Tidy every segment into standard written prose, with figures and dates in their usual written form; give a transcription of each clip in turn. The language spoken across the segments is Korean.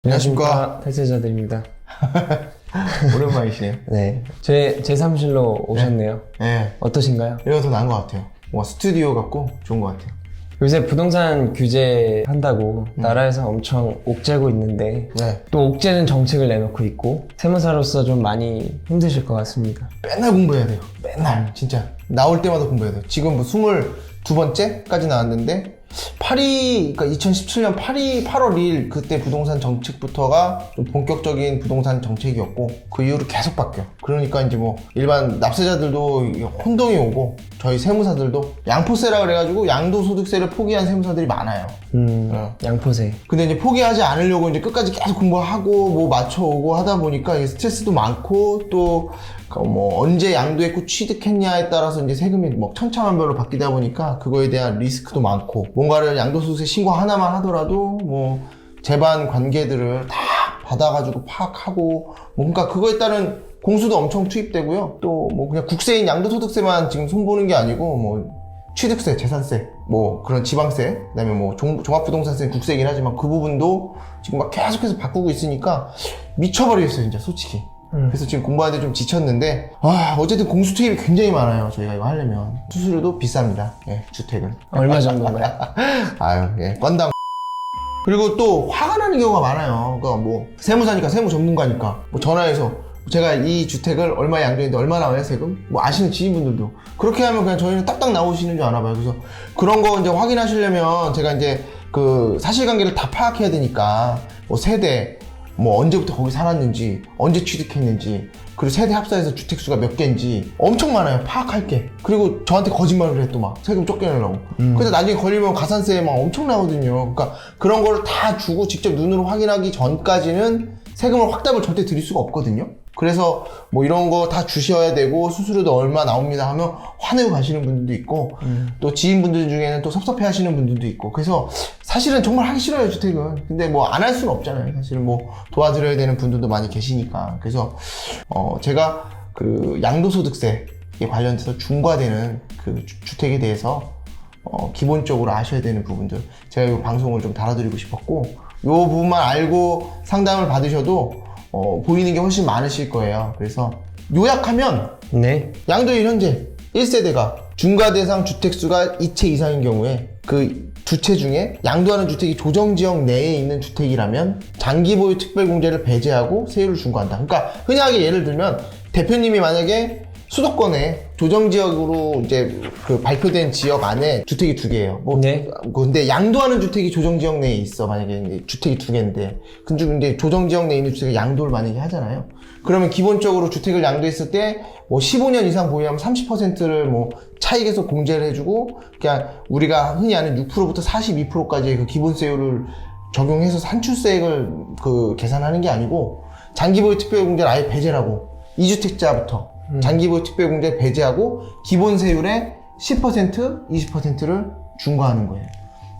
안녕하십니까. 탈세자들입니다. 오랜만이시네요. 네. 제 사무실로 오셨네요. 네. 어떠신가요? 이거 더 나은 것 같아요. 뭔가 스튜디오 같고 좋은 것 같아요. 요새 부동산 규제 한다고 나라에서 엄청 옥죄고 있는데 네. 또 옥죄는 정책을 내놓고 있고 세무사로서 좀 많이 힘드실 것 같습니다. 맨날 공부해야 돼요. 맨날. 진짜. 나올 때마다 공부해야 돼요. 지금 뭐 22번째까지 나왔는데 그러니까 2017년 8월 2일 그때 부동산 정책부터가 좀 본격적인 부동산 정책이었고 그 이후로 계속 바뀌어요. 그러니까 이제 뭐 일반 납세자들도 혼동이 오고 저희 세무사들도 양포세라 그래가지고 양도소득세를 포기한 세무사들이 많아요. 양포세. 근데 이제 포기하지 않으려고 이제 끝까지 계속 공부하고 뭐 맞춰오고 하다 보니까 이게 스트레스도 많고 또 뭐 언제 양도했고 취득했냐에 따라서 이제 세금이 뭐 천차만별로 바뀌다 보니까 그거에 대한 리스크도 많고 뭔가를 양도소득세 신고 하나만 하더라도 뭐 재반 관계들을 다 받아가지고 파악하고 뭐 그러니까 그거에 따른 공수도 엄청 투입되고요. 또 뭐 그냥 국세인 양도소득세만 지금 손보는 게 아니고 뭐 취득세, 재산세, 뭐 그런 지방세, 그다음에 뭐 종합부동산세 국세이긴 하지만 그 부분도 지금 막 계속해서 바꾸고 있으니까 미쳐버리겠어요, 진짜 솔직히. 그래서 지금 공부하는데 좀 지쳤는데 어쨌든 공수 투입이 굉장히 많아요. 저희가 이거 하려면 수수료도 비쌉니다. 예, 주택은. 얼마 정도인가요? 아유, 예, 건당. 그리고 또 화가 나는 경우가 많아요. 그러니까 뭐 세무사니까 세무 전문가니까 뭐 전화해서 제가 이 주택을 얼마에 양도했는데 얼마 나와요 세금? 뭐 아시는 지인분들도 그렇게 하면 그냥 저희는 딱딱 나오시는 줄 아나 봐요. 그래서 그런 거 이제 확인하시려면 제가 이제 그 사실관계를 다 파악해야 되니까 뭐 세대 뭐 언제부터 거기 살았는지 언제 취득했는지 그리고 세대 합산해서 주택수가 몇 개인지 엄청 많아요. 파악할 게. 그리고 저한테 거짓말을 해 또 막 세금 쫓겨내려고. 근데 나중에 걸리면 가산세 막 엄청 나거든요. 그러니까 그런 거를 다 주고 직접 눈으로 확인하기 전까지는 세금을 확답을 절대 드릴 수가 없거든요. 그래서 뭐 이런 거 다 주셔야 되고 수수료도 얼마 나옵니다 하면 화내고 가시는 분들도 있고 또 지인분들 중에는 또 섭섭해 하시는 분들도 있고 그래서 사실은 정말 하기 싫어요 주택은. 근데 뭐 안 할 수는 없잖아요. 사실은 뭐 도와드려야 되는 분들도 많이 계시니까. 그래서 제가 그 양도소득세에 관련돼서 중과되는 그 주택에 대해서 기본적으로 아셔야 되는 부분들 제가 이 방송을 좀 달아드리고 싶었고 이 부분만 알고 상담을 받으셔도 보이는 게 훨씬 많으실 거예요. 그래서 요약하면 네. 양도일 현재 1세대가 중과 대상 주택수가 2채 이상인 경우에 그 두 채 중에 양도하는 주택이 조정지역 내에 있는 주택이라면 장기보유 특별공제를 배제하고 세율을 중과한다. 그러니까 흔하게 예를 들면 대표님이 만약에 수도권에 조정지역으로 이제 그 발표된 지역 안에 주택이 2개예요. 뭐 네. 근데 양도하는 주택이 조정지역 내에 있어. 만약에 주택이 2개인데 근데 조정지역 내에 있는 주택을 양도를 만약에 하잖아요. 그러면 기본적으로 주택을 양도했을 때 뭐 15년 이상 보유하면 30%를 뭐 차익에서 공제를 해주고 그냥 우리가 흔히 아는 6%부터 42%까지의 그 기본세율을 적용해서 산출세액을 그 계산하는 게 아니고 장기보유 특별공제를 아예 배제라고 2주택자부터 장기보유 특별공제 배제하고 기본세율의 10%, 20%를 중과하는 거예요.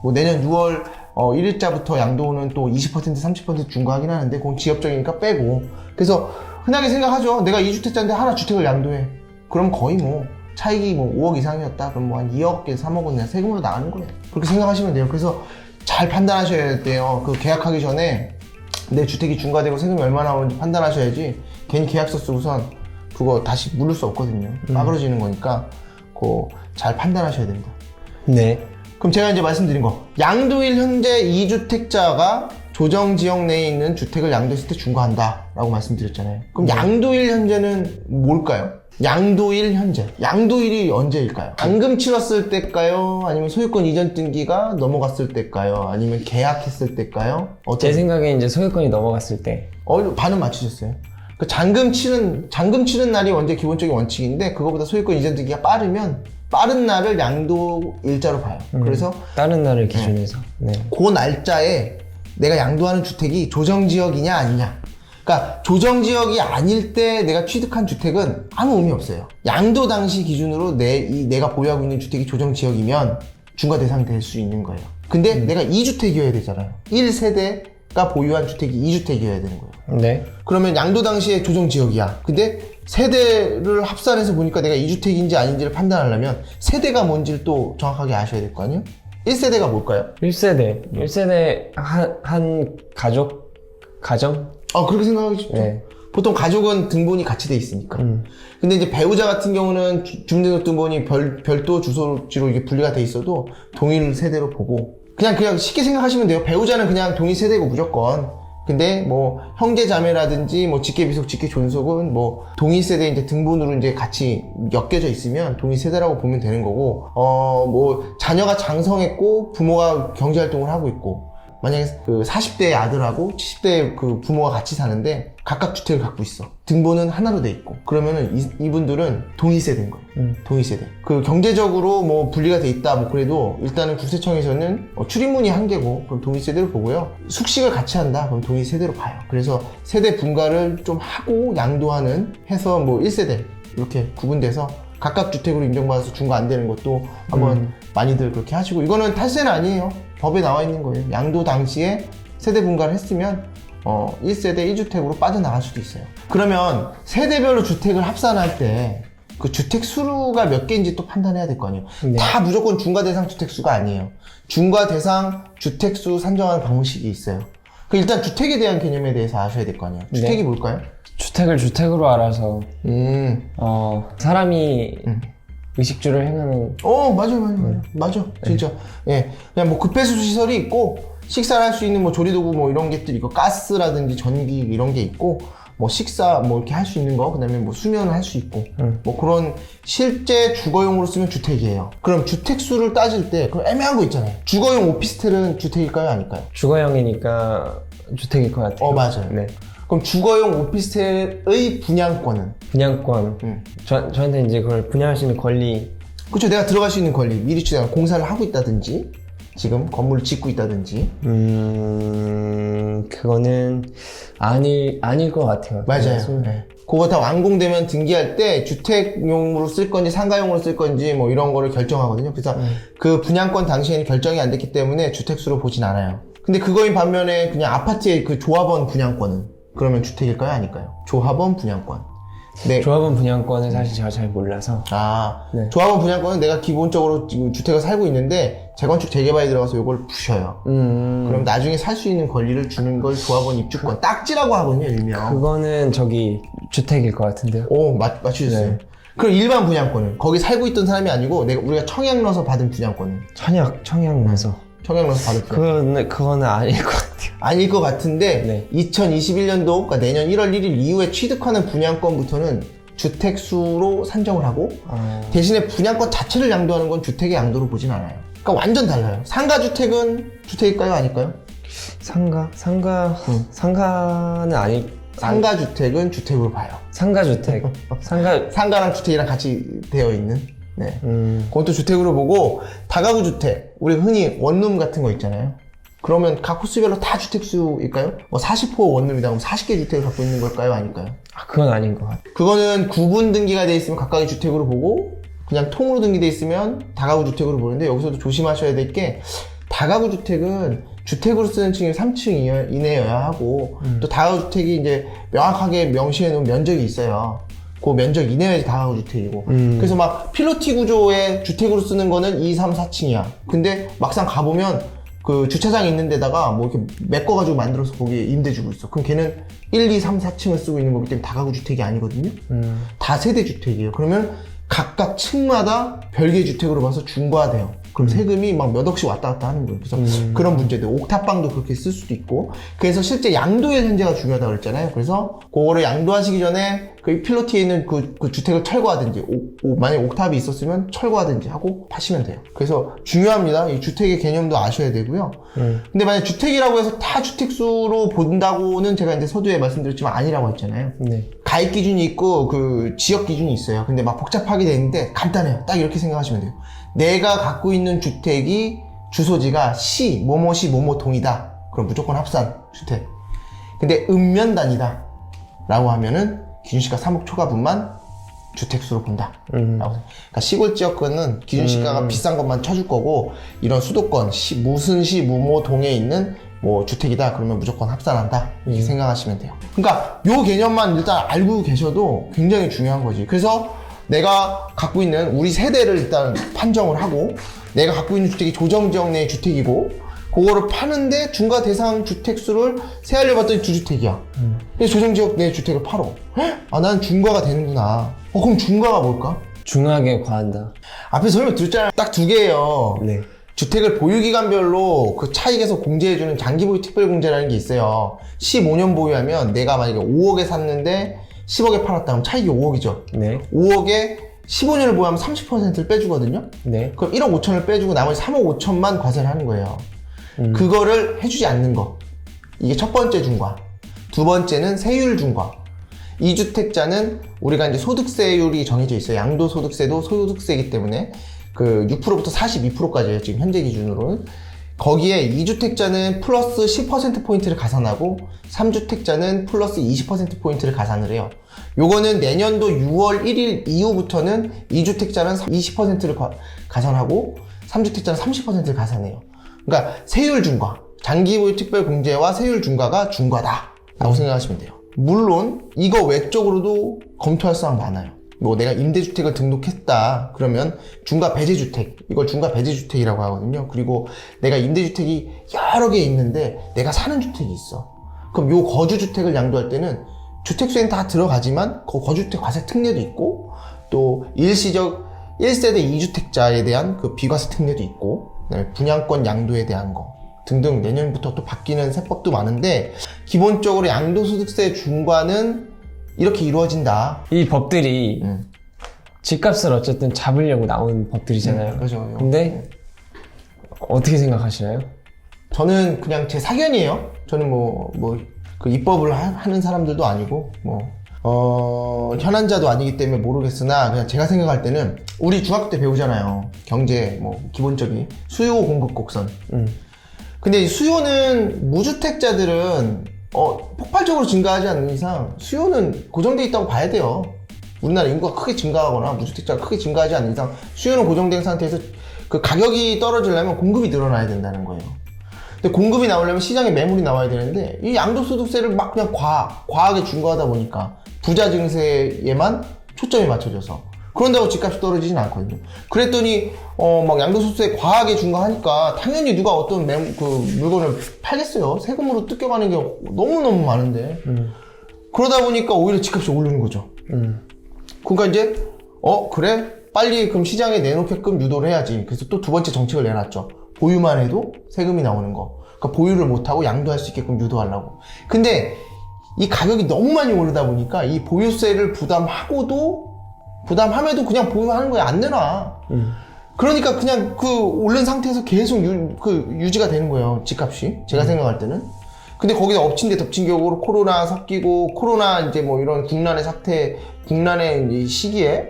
뭐 내년 6월 1일자부터 양도는 또 20%, 30% 중과하긴 하는데 그건 지역적이니까 빼고. 그래서 흔하게 생각하죠. 내가 2주택자인데 하나 주택을 양도해. 그럼 거의 뭐 차익이 뭐 5억 이상이었다. 그럼 뭐 한 2억, 3억은 그냥 세금으로 나가는 거예요. 그렇게 생각하시면 돼요. 그래서 잘 판단하셔야 돼요. 그 계약하기 전에 내 주택이 중과되고 세금이 얼마 나오는지 판단하셔야지 괜히 계약서 쓰고선 그거 다시 물을 수 없거든요. 빠그러지는 거니까 그거 잘 판단하셔야 됩니다. 네. 그럼 제가 이제 말씀드린 거 양도일 현재 2주택자가 조정지역 내에 있는 주택을 양도했을 때 중과한다 라고 말씀드렸잖아요. 그럼 양도일 현재는 뭘까요? 양도일 현재 양도일이 언제일까요? 잔금 치렀을 때일까요? 아니면 소유권 이전 등기가 넘어갔을 때일까요? 아니면 계약했을 때일까요? 제 생각에 이제 소유권이 넘어갔을 때. 반은 맞추셨어요. 그 잔금 치른 날이 원래 기본적인 원칙인데 그거보다 소유권 이전 등기가 빠르면 빠른 날을 양도 일자로 봐요. 그래서 다른 날을 기준해서. 네. 그 날짜에 내가 양도하는 주택이 조정지역이냐 아니냐. 그러니까 조정지역이 아닐 때 내가 취득한 주택은 아무 의미 없어요. 양도 당시 기준으로 내가 보유하고 있는 주택이 조정지역이면 중과 대상이 될 수 있는 거예요. 근데 내가 2주택이어야 되잖아요. 1세대가 보유한 주택이 2주택이어야 되는 거예요. 네. 그러면 양도 당시에 조정지역이야. 근데 세대를 합산해서 보니까 내가 2주택인지 아닌지를 판단하려면 세대가 뭔지를 또 정확하게 아셔야 될 거 아니에요? 1세대가 뭘까요? 1세대 한 가족 가정? 그렇게 생각하기 쉽죠. 네. 보통 가족은 등본이 같이 돼 있으니까. 근데 이제 배우자 같은 경우는 주민등록등본이 별도 주소지로 이게 분리가 돼 있어도 동일 세대로 보고 그냥 쉽게 생각하시면 돼요. 배우자는 그냥 동일 세대고 무조건. 근데 뭐 형제 자매라든지 뭐 직계 비속, 직계 존속은 뭐 동일 세대 이제 등본으로 이제 같이 엮여져 있으면 동일 세대라고 보면 되는 거고, 뭐 자녀가 장성했고 부모가 경제 활동을 하고 있고, 만약에 그 40대의 아들하고 70대의 그 부모가 같이 사는데 각각 주택을 갖고 있어. 등본은 하나로 돼 있고. 그러면은 이분들은 동일세대인 거예요. 동일세대. 그 경제적으로 뭐 분리가 돼 있다 뭐 그래도 일단은 국세청에서는 출입문이 한 개고 그럼 동일세대로 보고요. 숙식을 같이 한다 그럼 동일세대로 봐요. 그래서 세대 분가를 좀 하고 양도하는 해서 뭐 1세대 이렇게 구분돼서 각각 주택으로 인정받아서 중과 안 되는 것도 한번 많이들 그렇게 하시고, 이거는 탈세는 아니에요. 법에 나와 있는 거예요. 양도 당시에 세대 분가를 했으면 1세대 1주택으로 빠져나갈 수도 있어요. 그러면 세대별로 주택을 합산할 때 그 주택 수가 몇 개인지 또 판단해야 될 거 아니에요. 네. 다 무조건 중과 대상 주택 수가 아니에요. 중과 대상 주택 수 산정하는 방식이 있어요. 그 일단 주택에 대한 개념에 대해서 아셔야 될 거 아니에요. 주택이 네. 뭘까요? 주택을 주택으로 알아서 사람이 의식주를 행하는. 맞아. 진짜. 예. 그냥 뭐 급배수 시설이 있고, 식사를 할 수 있는 뭐 조리도구 뭐 이런 것들이 있고, 가스라든지 전기 이런 게 있고, 뭐 식사 뭐 이렇게 할 수 있는 거, 그 다음에 뭐 수면을 할 수 있고, 뭐 그런 실제 주거용으로 쓰면 주택이에요. 그럼 주택수를 따질 때, 그럼 애매한 거 있잖아요. 주거용 오피스텔은 주택일까요? 아닐까요? 주거용이니까 주택일 것 같아요. 맞아요. 네. 그럼 주거용 오피스텔의 분양권은? 분양권. 저한테 이제 그걸 분양할 수 있는 권리. 그렇죠. 내가 들어갈 수 있는 권리. 미리 내가 공사를 하고 있다든지, 지금 건물을 짓고 있다든지. 그거는 아닐 것 같아요. 맞아요. 네. 그거 다 완공되면 등기할 때 주택용으로 쓸 건지 상가용으로 쓸 건지 뭐 이런 거를 결정하거든요. 그래서 그 분양권 당시에는 결정이 안 됐기 때문에 주택수로 보진 않아요. 근데 그거인 반면에 그냥 아파트의 그 조합원 분양권은 그러면 주택일까요? 아닐까요? 조합원 분양권. 네. 조합원 분양권은 사실 제가 잘 몰라서. 네. 조합원 분양권은 내가 기본적으로 지금 주택을 살고 있는데 재건축 재개발에 들어가서 이걸 부셔요. 그럼 나중에 살 수 있는 권리를 주는 걸 조합원 입주권. 딱지라고 하거든요, 일명. 그거는 저기 주택일 것 같은데요. 맞추셨어요. 네. 그럼 일반 분양권은 거기 살고 있던 사람이 아니고 우리가 청약 넣어서 받은 분양권은? 청약 넣어서. 청약 넣어서 받은 분양권. 그거는 아닐 것 같아요. 아닐 것 같은데, 네. 2021년도, 그러니까 내년 1월 1일 이후에 취득하는 분양권부터는 주택수로 산정을 하고, 대신에 분양권 자체를 양도하는 건 주택의 양도로 보진 않아요. 그러니까 완전 달라요. 상가주택은 주택일까요? 아닐까요? 상가는 상가주택은 주택으로 봐요. 상가주택. 상가랑 주택이랑 같이 되어 있는. 네. 그것도 주택으로 보고, 다가구 주택. 우리 흔히 원룸 같은 거 있잖아요. 그러면 각 호수별로 다 주택수일까요? 뭐 40호 원룸이다. 그럼 40개 주택을 갖고 있는 걸까요? 아닐까요? 그건 아닌 것 같아요. 그거는 구분 등기가 돼 있으면 각각의 주택으로 보고, 그냥 통으로 등기돼 있으면 다가구 주택으로 보는데, 여기서도 조심하셔야 될 게, 다가구 주택은 주택으로 쓰는 층이 3층 이내여야 하고, 또 다가구 주택이 이제 명확하게 명시해 놓은 면적이 있어요. 그 면적 이내여야지 다가구 주택이고. 그래서 막 필로티 구조의 주택으로 쓰는 거는 2, 3, 4층이야. 근데 막상 가보면 그 주차장이 있는 데다가 뭐 이렇게 메꿔가지고 만들어서 거기에 임대 주고 있어. 그럼 걔는 1, 2, 3, 4층을 쓰고 있는 거기 때문에 다가구 주택이 아니거든요. 다 세대 주택이에요. 그러면 각각 층마다 별개 주택으로 봐서 중과돼요. 그럼 세금이 막 몇 억씩 왔다 갔다 하는 거예요. 그래서 그런 문제들, 옥탑방도 그렇게 쓸 수도 있고. 그래서 실제 양도의 현재가 중요하다고 그랬잖아요. 그래서 그거를 양도하시기 전에 그 필로티에 있는 그 주택을 철거하든지, 만약에 옥탑이 있었으면 철거하든지 하고 파시면 돼요. 그래서 중요합니다. 이 주택의 개념도 아셔야 되고요. 근데 만약 주택이라고 해서 다 주택수로 본다고는 제가 이제 서두에 말씀드렸지만 아니라고 했잖아요. 네. 가입 기준이 있고 그 지역 기준이 있어요. 근데 막 복잡하게 돼 있는데 간단해요. 딱 이렇게 생각하시면 돼요. 내가 갖고 있는 주택이 주소지가 뭐뭐시 뭐뭐동이다. 그럼 무조건 합산 주택. 근데 읍면단이다 라고 하면은 기준시가 3억 초과분만 주택수로 본다. 그러니까 시골 지역권은 기준시가가 비싼 것만 쳐줄 거고, 이런 수도권 무슨 시 무모 동에 있는 뭐 주택이다 그러면 무조건 합산한다 이렇게 생각하시면 돼요. 그러니까 요 개념만 일단 알고 계셔도 굉장히 중요한 거지. 그래서 내가 갖고 있는 우리 세대를 일단 판정을 하고, 내가 갖고 있는 주택이 조정지역 내의 주택이고, 그거를 파는데 중과 대상 주택 수를 세알려 봤더니 2주택이야. 그래서 조정지역 내 주택을 팔어. 아, 난 중과가 되는구나. 그럼 중과가 뭘까? 중하게 과한다. 앞에 설명 드렸잖아요. 딱 2개예요. 네. 주택을 보유기간별로 그 차익에서 공제해주는 장기보유 특별공제라는 게 있어요. 15년 보유하면 내가 만약에 5억에 샀는데 10억에 팔았다 그럼 차익이 5억이죠. 네. 5억에 15년을 보유하면 30%를 빼주거든요. 네. 그럼 1억 5천을 빼주고 나머지 3억 5천만 과세를 하는 거예요. 그거를 해주지 않는 거. 이게 첫 번째 중과. 두 번째는 세율 중과. 2주택자는 우리가 이제 소득세율이 정해져 있어요. 양도소득세도 소득세이기 때문에 그 6%부터 42%까지예요. 지금 현재 기준으로는. 거기에 2주택자는 플러스 10%포인트를 가산하고 3주택자는 플러스 20%포인트를 가산을 해요. 요거는 내년도 6월 1일 이후부터는 2주택자는 20%를 가산하고 3주택자는 30%를 가산해요. 그러니까 세율 중과, 장기보유 특별공제와 세율 중과가 중과다 라고 생각하시면 돼요. 물론 이거 외적으로도 검토할 사항 많아요. 뭐 내가 임대주택을 등록했다 그러면 중과 배제주택, 이걸 중과 배제주택이라고 하거든요. 그리고 내가 임대주택이 여러 개 있는데 내가 사는 주택이 있어. 그럼 요 거주주택을 양도할 때는 주택수에는 다 들어가지만 그 거주주택 과세 특례도 있고 또 일시적 1세대 2주택자에 대한 그 비과세 특례도 있고 그다음에 분양권 양도에 대한 거 등등 내년부터 또 바뀌는 세법도 많은데 기본적으로 양도소득세 중과는 이렇게 이루어진다. 이 법들이 집값을 어쨌든 잡으려고 나온 법들이잖아요. 그렇죠. 근데 어떻게 생각하시나요? 저는 그냥 제 사견이에요. 저는 그 입법을 하는 사람들도 아니고 현안자도 아니기 때문에 모르겠으나 그냥 제가 생각할 때는 우리 중학교 때 배우잖아요. 경제 기본적인 수요 공급 곡선. 근데 이 수요는 무주택자들은 폭발적으로 증가하지 않는 이상 수요는 고정돼 있다고 봐야 돼요. 우리나라 인구가 크게 증가하거나 무주택자가 크게 증가하지 않는 이상 수요는 고정된 상태에서 그 가격이 떨어지려면 공급이 늘어나야 된다는 거예요. 근데 공급이 나오려면 시장에 매물이 나와야 되는데 이 양도소득세를 막 그냥 과하게 중과하다 보니까 부자 증세에만 초점이 맞춰져서 그런다고 집값이 떨어지진 않거든요. 그랬더니 막 양도소득세 과하게 중과하니까 당연히 누가 어떤 물건을 팔겠어요. 세금으로 뜯겨가는 게 너무너무 많은데 그러다 보니까 오히려 집값이 오르는 거죠. 그러니까 이제 그래? 빨리 그럼 시장에 내놓게끔 유도를 해야지. 그래서 또 두 번째 정책을 내놨죠. 보유만 해도 세금이 나오는 거. 그러니까 보유를 못하고 양도할 수 있게끔 유도하려고. 근데 이 가격이 너무 많이 오르다 보니까 이 보유세를 부담함에도 그냥 보유하는 거야. 안 내놔. 그러니까 그냥 그 오른 상태에서 계속 유지가 되는 거예요. 집값이. 제가 생각할 때는. 근데 거기다 엎친 데 덮친 격으로 코로나 섞이고 코로나 이제 이런 국난의 이 시기에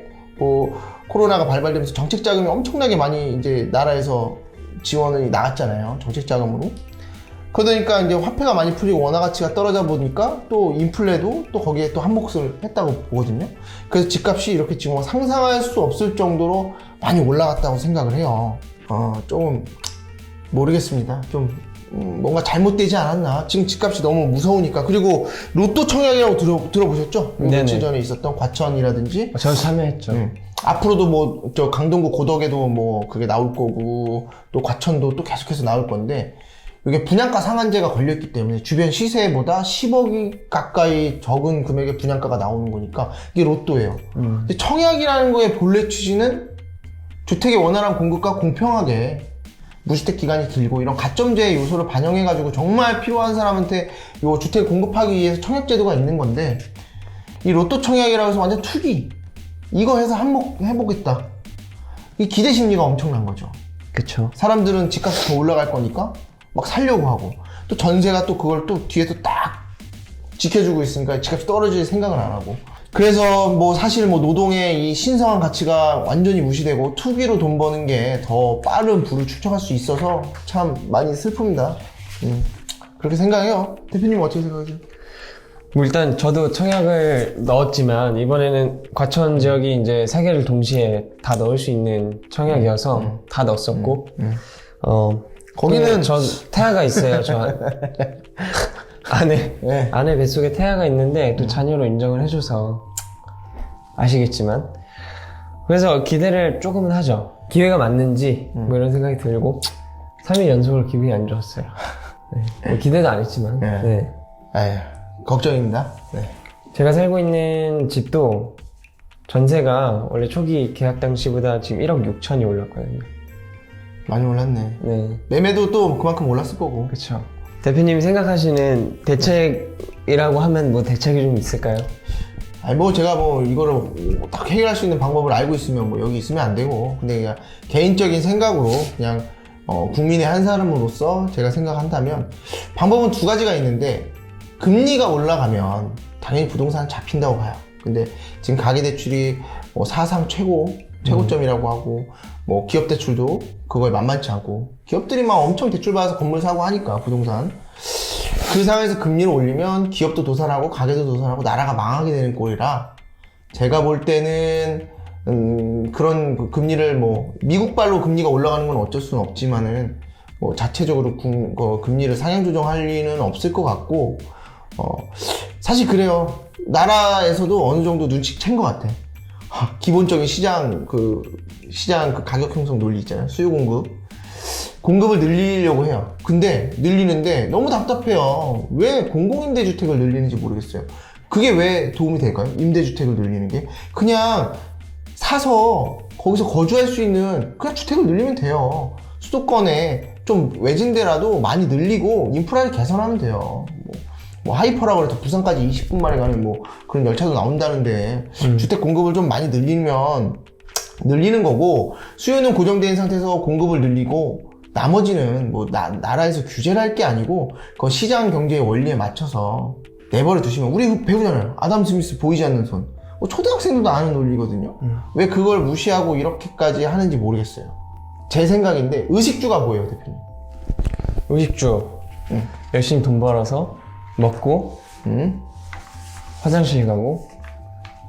코로나가 발발되면서 정책 자금이 엄청나게 많이 이제 나라에서 지원이 나왔잖아요. 정책 자금으로. 그러니까 이제 화폐가 많이 풀리고 원화 가치가 떨어져 보니까 또 인플레도 또 거기에 또 한몫을 했다고 보거든요. 그래서 집값이 이렇게 지금 상상할 수 없을 정도로 많이 올라갔다고 생각을 해요. 조금 모르겠습니다. 좀 뭔가 잘못되지 않았나. 지금 집값이 너무 무서우니까. 그리고 로또 청약이라고 들어보셨죠? 며칠 전에 있었던 과천이라든지. 저 참여했죠. 앞으로도 저 강동구 고덕에도 그게 나올 거고 또 과천도 또 계속해서 나올 건데 이게 분양가 상한제가 걸렸기 때문에 주변 시세보다 10억이 가까이 적은 금액의 분양가가 나오는 거니까 이게 로또예요. 근데 청약이라는 거의 본래 취지는 주택의 원활한 공급과 공평하게 무주택 기간이 길고 이런 가점제의 요소를 반영해가지고 정말 필요한 사람한테 요 주택을 공급하기 위해서 청약제도가 있는 건데 이 로또 청약이라고 해서 완전 투기 이거 해서 해보겠다. 이 기대 심리가 엄청난 거죠. 그쵸. 사람들은 집값이 더 올라갈 거니까 막 살려고 하고 또 전세가 또 그걸 또 뒤에서 딱 지켜주고 있으니까 집값이 떨어질 생각은 안 하고 그래서 사실 노동의 이 신성한 가치가 완전히 무시되고 투기로 돈 버는 게 더 빠른 부를 축적할 수 있어서 참 많이 슬픕니다. 그렇게 생각해요. 대표님은 어떻게 생각하세요? 일단 저도 청약을 넣었지만 이번에는 과천 지역이 이제 3개를 동시에 다 넣을 수 있는 청약이어서 다 넣었었고 거기는 전 태아가 있어요. 저 아내 뱃속에 태아가 있는데 또 자녀로 인정을 해줘서 아시겠지만 그래서 기대를 조금은 하죠. 기회가 맞는지 이런 생각이 들고 3일 연속으로 기분이 안 좋았어요. 네. 뭐 기대도 안 했지만. 네. 네. 아휴, 걱정입니다. 네. 제가 살고 있는 집도 전세가 원래 초기 계약 당시보다 지금 1억 6천이 올랐거든요. 많이 올랐네. 네. 매매도 또 그만큼 올랐을 거고. 그렇죠. 대표님이 생각하시는 대책이라고 하면 뭐 대책이 좀 있을까요? 아니 뭐 제가 뭐 이거를 딱 해결할 수 있는 방법을 알고 있으면 뭐 여기 있으면 안 되고, 근데 그냥 개인적인 생각으로 그냥 국민의 한 사람으로서 제가 생각한다면 방법은 두 가지가 있는데, 금리가 올라가면 당연히 부동산 잡힌다고 봐요. 근데 지금 가계대출이 뭐 사상 최고점이라고 하고, 뭐 기업 대출도 그거에 만만치 않고, 기업들이 막 엄청 대출 받아서 건물 사고 하니까 부동산, 그 상황에서 금리를 올리면 기업도 도산하고 가게도 도산하고 나라가 망하게 되는 꼴이라, 제가 볼 때는 그런 그 금리를 뭐 미국발로 금리가 올라가는 건 어쩔 수는 없지만은 뭐 자체적으로 금리를 상향 조정할 리는 없을 것 같고, 사실 그래요. 나라에서도 어느 정도 눈치챈 것 같아. 기본적인 시장 가격 형성 논리 있잖아요. 수요 공급을 늘리려고 해요. 근데 늘리는데 너무 답답해요. 왜 공공임대주택을 늘리는지 모르겠어요. 그게 왜 도움이 될까요? 임대주택을 늘리는 게 그냥 사서 거기서 거주할 수 있는 그냥 주택을 늘리면 돼요. 수도권에 좀 외진데라도 많이 늘리고 인프라를 개선하면 돼요. 뭐 하이퍼라고 해서 부산까지 20분 만에 가는 뭐 그런 열차도 나온다는데, 주택 공급을 좀 많이 늘리면 늘리는 거고, 수요는 고정된 상태에서 공급을 늘리고, 나머지는 뭐 나라에서 규제를 할 게 아니고 그 시장 경제의 원리에 맞춰서 내버려 두시면, 우리 배우잖아요. 아담 스미스 보이지 않는 손. 초등학생들도 아는 논리거든요. 왜 그걸 무시하고 이렇게까지 하는지 모르겠어요. 제 생각인데 의식주가 보여요, 대표님. 의식주. 열심히 돈 벌어서 먹고, 화장실 가고,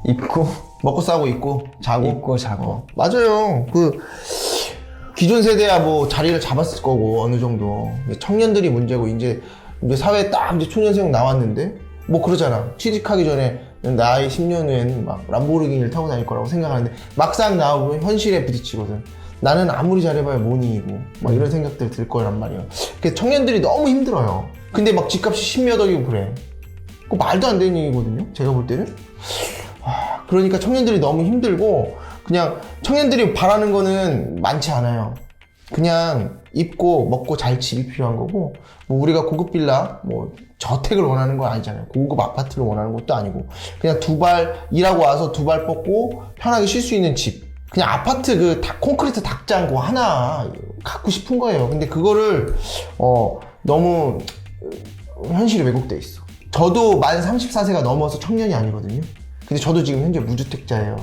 입고, 먹고 싸고 입고 자고. 맞아요. 기존 세대야 뭐 자리를 잡았을 거고 어느 정도. 청년들이 문제고, 이제 사회에 딱 이제 초년생 나왔는데 뭐 그러잖아. 취직하기 전에 나의 10년 후에는 막 람보르기니를 타고 다닐 거라고 생각하는데 막상 나오면 현실에 부딪히거든. 나는 아무리 잘해봐야 뭐니이고 막 이런 생각들 들 거란 말이야. 그래서 청년들이 너무 힘들어요. 근데 막 집값이 10몇 억이고 그래. 그거 말도 안 되는 얘기거든요, 제가 볼 때는. 그러니까 청년들이 너무 힘들고, 그냥 청년들이 바라는 거는 많지 않아요. 그냥 입고 먹고 잘 집이 필요한 거고, 뭐 우리가 고급 빌라, 뭐 저택을 원하는 건 아니잖아요. 고급 아파트를 원하는 것도 아니고, 그냥 일하고 와서 두 발 뻗고 편하게 쉴 수 있는 집. 그냥 아파트 콘크리트 닭장 그거 하나 갖고 싶은 거예요. 근데 그거를 너무 현실이 왜곡돼 있어. 저도 만 34세가 넘어서 청년이 아니거든요. 근데 저도 지금 현재 무주택자예요.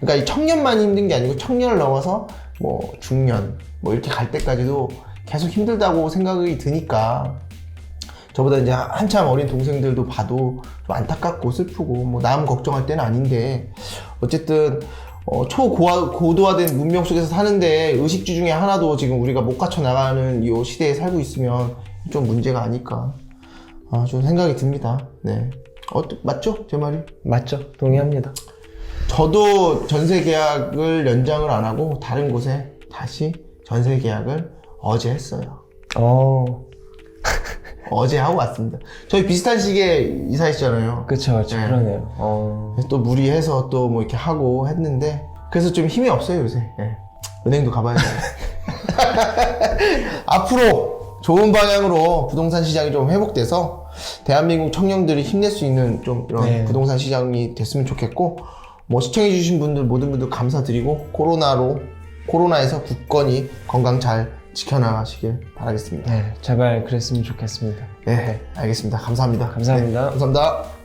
그러니까 이 청년만 힘든 게 아니고, 청년을 넘어서 뭐 중년 뭐 이렇게 갈 때까지도 계속 힘들다고 생각이 드니까, 저보다 이제 한참 어린 동생들도 봐도 좀 안타깝고 슬프고, 뭐 남 걱정할 때는 아닌데, 어쨌든 초고도화된 문명 속에서 사는데 의식주 중에 하나도 지금 우리가 못 갖춰 나가는 이 시대에 살고 있으면 좀 문제가 아닐까, 좀 생각이 듭니다. 네. 맞죠? 제 말이? 맞죠? 동의합니다. 저도 전세 계약을 연장을 안 하고 다른 곳에 다시 전세 계약을 어제 했어요. 어제 하고 왔습니다. 저희 비슷한 시기에 이사했잖아요. 그쵸. 네. 그러네요. 또 무리해서 또 뭐 이렇게 하고 했는데, 그래서 좀 힘이 없어요, 요새. 네. 은행도 가봐야 돼요. 앞으로 좋은 방향으로 부동산 시장이 좀 회복돼서 대한민국 청년들이 힘낼 수 있는 좀 이런 네. 부동산 시장이 됐으면 좋겠고, 뭐 시청해주신 분들 모든 분들 감사드리고, 코로나에서 굳건히 건강 잘 지켜나가시길 바라겠습니다. 네, 제발 그랬으면 좋겠습니다. 네, 알겠습니다. 감사합니다. 감사합니다. 네, 감사합니다.